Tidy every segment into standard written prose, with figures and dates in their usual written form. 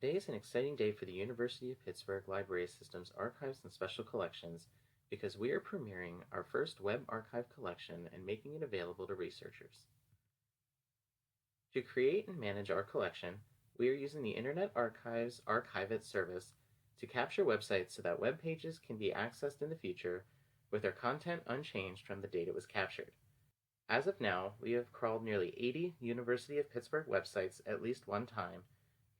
Today is an exciting day for the University of Pittsburgh Library System's Archives and Special Collections because we are premiering our first web archive collection and making it available to researchers. To create and manage our collection, we are using the Internet Archive's Archivist service to capture websites so that web pages can be accessed in the future with their content unchanged from the date it was captured. As of now, we have crawled nearly 80 University of Pittsburgh websites at least one time,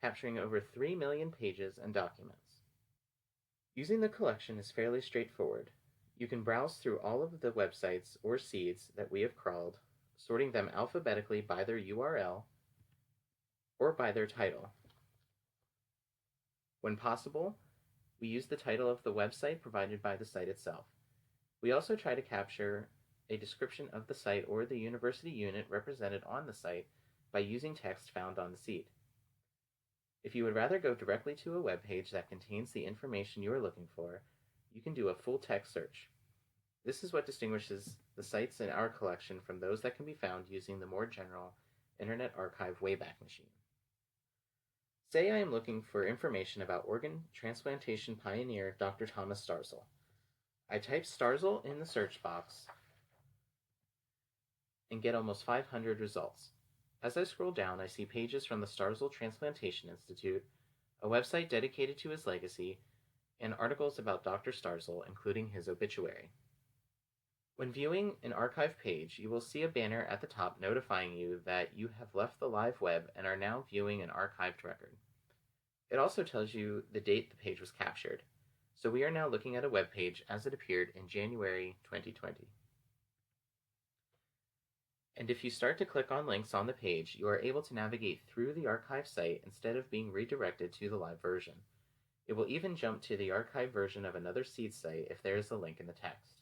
capturing over 3 million pages and documents. Using the collection is fairly straightforward. You can browse through all of the websites or seeds that we have crawled, sorting them alphabetically by their URL or by their title. When possible, we use the title of the website provided by the site itself. We also try to capture a description of the site or the university unit represented on the site by using text found on the seed. If you would rather go directly to a web page that contains the information you are looking for, you can do a full text search. This is what distinguishes the sites in our collection from those that can be found using the more general Internet Archive Wayback Machine. Say I am looking for information about organ transplantation pioneer Dr. Thomas Starzl. I type Starzl in the search box and get almost 500 results. As I scroll down, I see pages from the Starzl Transplantation Institute, a website dedicated to his legacy, and articles about Dr. Starzl, including his obituary. When viewing an archive page, you will see a banner at the top notifying you that you have left the live web and are now viewing an archived record. It also tells you the date the page was captured, so we are now looking at a web page as it appeared in January 2020. And if you start to click on links on the page, you are able to navigate through the archive site instead of being redirected to the live version. It will even jump to the archive version of another seed site if there is a link in the text.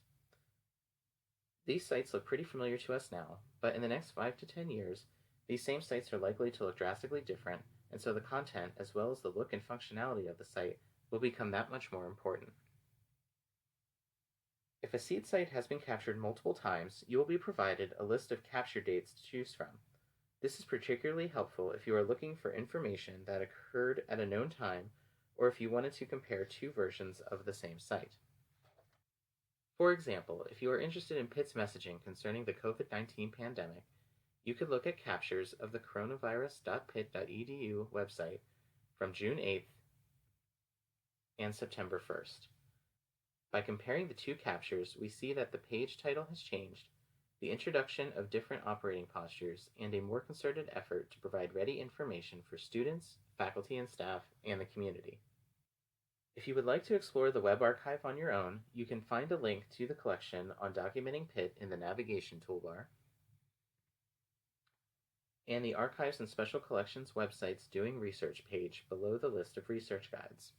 These sites look pretty familiar to us now, but in the next 5 to 10 years, these same sites are likely to look drastically different, and so the content, as well as the look and functionality of the site, will become that much more important. If a seed site has been captured multiple times, you will be provided a list of capture dates to choose from. This is particularly helpful if you are looking for information that occurred at a known time or if you wanted to compare two versions of the same site. For example, if you are interested in Pitt's messaging concerning the COVID-19 pandemic, you could look at captures of the coronavirus.pitt.edu website from June 8th and September 1st. By comparing the two captures, we see that the page title has changed, the introduction of different operating postures, and a more concerted effort to provide ready information for students, faculty and staff, and the community. If you would like to explore the web archive on your own, you can find a link to the collection on Documenting Pitt in the navigation toolbar, and the Archives and Special Collections website's Doing Research page below the list of research guides.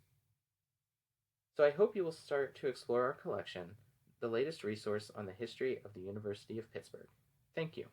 So I hope you will start to explore our collection, the latest resource on the history of the University of Pittsburgh. Thank you.